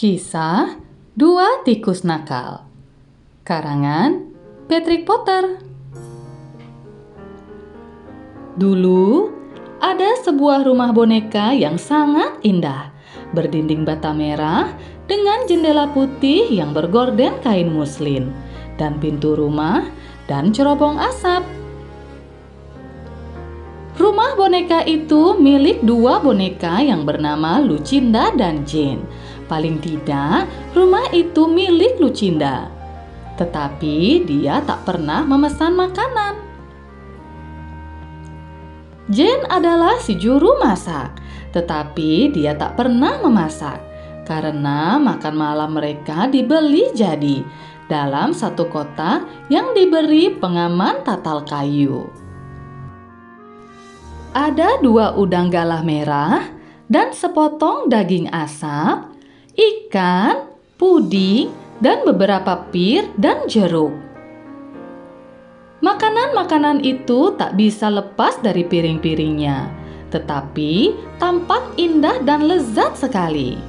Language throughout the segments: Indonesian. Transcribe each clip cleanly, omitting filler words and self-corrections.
Kisah Dua Tikus Nakal, karangan Patrick Potter. Dulu ada sebuah rumah boneka yang sangat indah, berdinding bata merah dengan jendela putih yang bergorden kain muslin, dan pintu rumah dan cerobong asap. Rumah boneka itu milik dua boneka yang bernama Lucinda dan Jane. Paling tidak, rumah itu milik Lucinda. Tetapi dia tak pernah memesan makanan. Jane adalah si juru masak, tetapi dia tak pernah memasak karena makan malam mereka dibeli jadi dalam satu kotak yang diberi pengaman tatal kayu. Ada dua udang galah merah dan sepotong daging asap, ikan, puding, dan beberapa pir dan jeruk. Makanan-makanan itu tak bisa lepas dari piring-piringnya, tetapi tampak indah dan lezat sekali.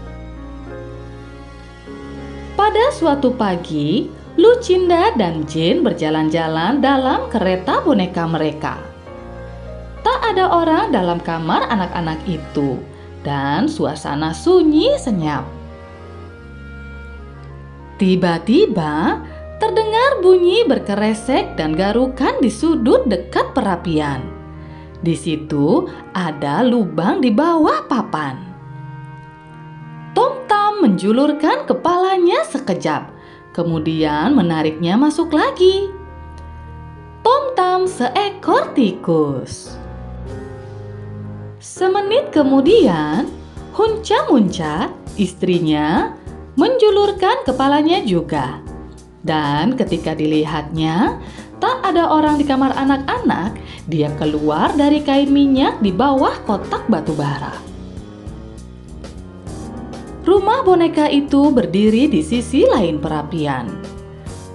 Pada suatu pagi, Lucinda dan Jane berjalan-jalan dalam kereta boneka mereka. Tak ada orang dalam kamar anak-anak itu, dan suasana sunyi senyap. Tiba-tiba, terdengar bunyi berkeresek dan garukan di sudut dekat perapian. Di situ ada lubang di bawah papan. Tom Tam menjulurkan kepalanya sekejap, kemudian menariknya masuk lagi. Tom Tam seekor tikus. Semenit kemudian, Hunca Munca, istrinya, menjulurkan kepalanya juga. Dan ketika dilihatnya, tak ada orang di kamar anak-anak, dia keluar dari kain minyak di bawah kotak batu bara. Rumah boneka itu berdiri di sisi lain perapian.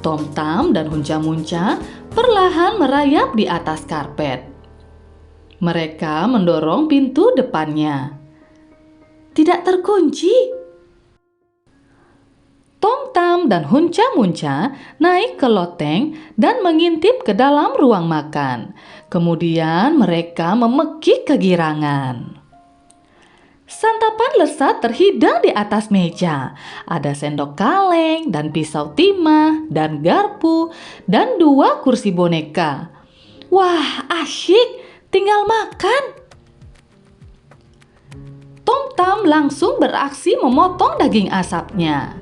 Tom Tam dan Hunca Munca perlahan merayap di atas karpet. Mereka mendorong pintu depannya. Tidak terkunci. Tom Tam dan Hunca Munca naik ke loteng dan mengintip ke dalam ruang makan. Kemudian mereka memekik kegirangan. Santapan lezat terhidang di atas meja. Ada sendok kaleng dan pisau timah dan garpu dan dua kursi boneka. Wah, asyik! Tinggal makan. Tom Tam langsung beraksi memotong daging asapnya.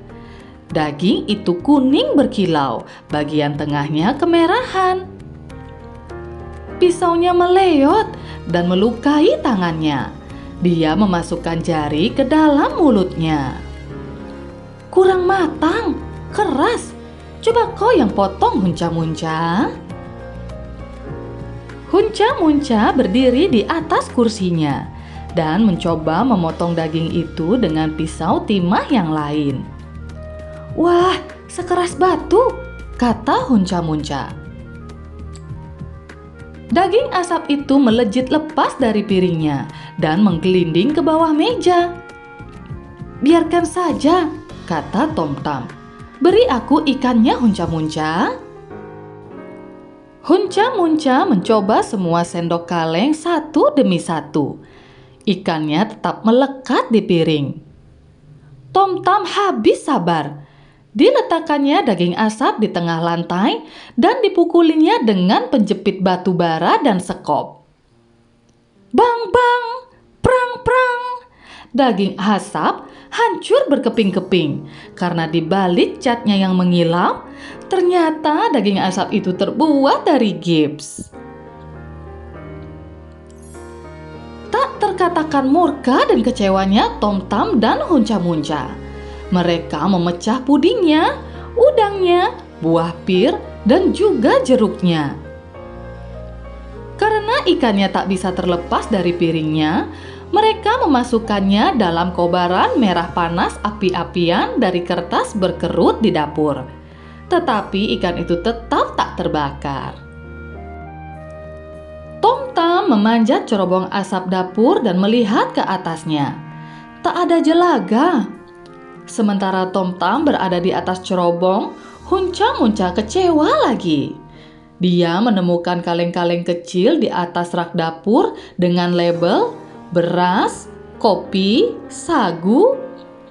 Daging itu kuning berkilau, bagian tengahnya kemerahan. Pisaunya meleot dan melukai tangannya. Dia memasukkan jari ke dalam mulutnya. Kurang matang, keras. Coba kau yang potong, Hunca Munca. Hunca Munca berdiri di atas kursinya dan mencoba memotong daging itu dengan pisau timah yang lain. Wah, sekeras batu, kata Hunca Munca. Daging asap itu melejit lepas dari piringnya dan menggelinding ke bawah meja. Biarkan saja, kata Tom Tam. Beri aku ikannya, Hunca Munca. Hunca Munca mencoba semua sendok kaleng satu demi satu. Ikannya tetap melekat di piring. Tom Tam habis sabar. Diletakkannya daging asap di tengah lantai dan dipukulinya dengan penjepit batu bara dan sekop. Bang bang, prang prang. Daging asap hancur berkeping-keping karena di balik catnya yang mengilap, ternyata daging asap itu terbuat dari gips. Tak terkatakan murka dan kecewanya Tom Tam dan Hunca Munca. Mereka memecah pudingnya, udangnya, buah pir, dan juga jeruknya. Karena ikannya tak bisa terlepas dari piringnya, mereka memasukkannya dalam kobaran merah panas api-apian dari kertas berkerut di dapur. Tetapi ikan itu tetap tak terbakar. Tom Tam memanjat cerobong asap dapur dan melihat ke atasnya. Tak ada jelaga. Sementara Tom Tam berada di atas cerobong, Hunca Munca kecewa lagi. Dia menemukan kaleng-kaleng kecil di atas rak dapur dengan label beras, kopi, sagu.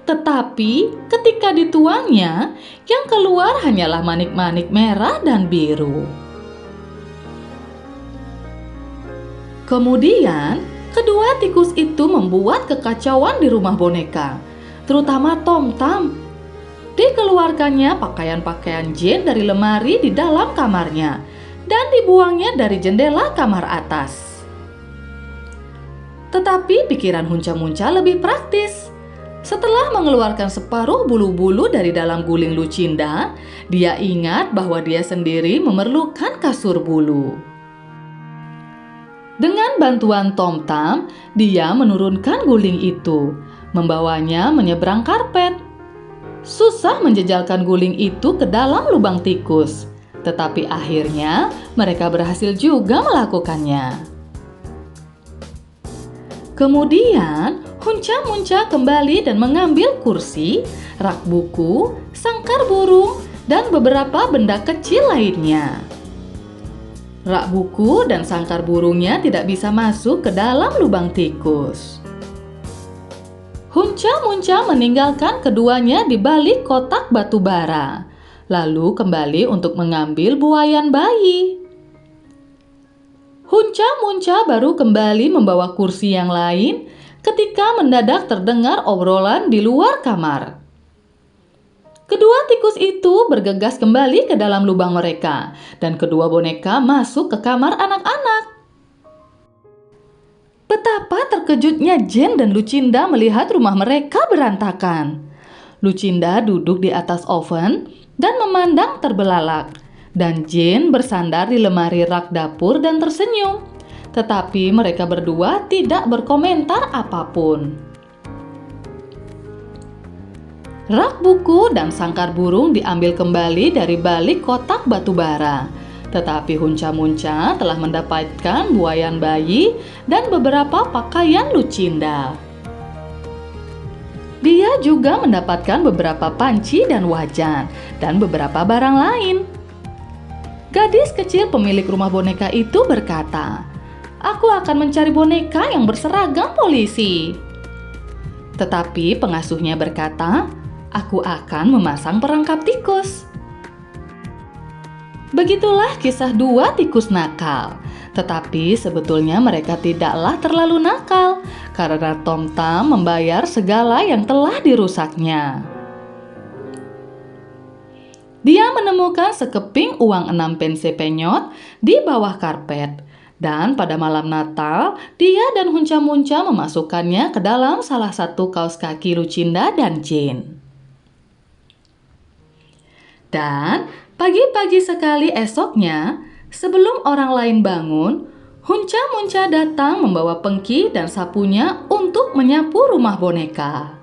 Tetapi ketika dituangnya, yang keluar hanyalah manik-manik merah dan biru. Kemudian, kedua tikus itu membuat kekacauan di rumah boneka, terutama Tom Tam. Dikeluarkannya pakaian-pakaian Jane dari lemari di dalam kamarnya dan dibuangnya dari jendela kamar atas. Tetapi pikiran Hunca Munca lebih praktis. Setelah mengeluarkan separuh bulu-bulu dari dalam guling Lucinda, dia ingat bahwa dia sendiri memerlukan kasur bulu. Dengan bantuan Tom Tam, dia menurunkan guling itu, membawanya menyeberang karpet. Susah menjejalkan guling itu ke dalam lubang tikus, tetapi akhirnya mereka berhasil juga melakukannya. Kemudian, Hunca Munca kembali dan mengambil kursi, rak buku, sangkar burung, dan beberapa benda kecil lainnya. Rak buku dan sangkar burungnya tidak bisa masuk ke dalam lubang tikus. Hunca Munca meninggalkan keduanya di balik kotak batu bara, lalu kembali untuk mengambil buayan bayi. Hunca Munca baru kembali membawa kursi yang lain ketika mendadak terdengar obrolan di luar kamar. Kedua tikus itu bergegas kembali ke dalam lubang mereka, dan kedua boneka masuk ke kamar anak-anak. Betapa terkejutnya Jane dan Lucinda melihat rumah mereka berantakan. Lucinda duduk di atas oven dan memandang terbelalak, dan Jane bersandar di lemari rak dapur dan tersenyum. Tetapi mereka berdua tidak berkomentar apapun. Rak buku dan sangkar burung diambil kembali dari balik kotak batu bara. Tetapi Hunca Munca telah mendapatkan buayan bayi dan beberapa pakaian Lucinda. Dia juga mendapatkan beberapa panci dan wajan dan beberapa barang lain. Gadis kecil pemilik rumah boneka itu berkata, "Aku akan mencari boneka yang berseragam polisi." Tetapi pengasuhnya berkata, "Aku akan memasang perangkap tikus." Begitulah kisah dua tikus nakal. Tetapi sebetulnya mereka tidaklah terlalu nakal, karena Tom Tam membayar segala yang telah dirusaknya. Dia menemukan sekeping uang 6 pense penyot di bawah karpet. Dan pada malam Natal, dia dan Hunca Munca memasukkannya ke dalam salah satu kaos kaki Lucinda dan Jane. Dan pagi-pagi sekali esoknya, sebelum orang lain bangun, Hunca Munca datang membawa pengki dan sapunya untuk menyapu rumah boneka.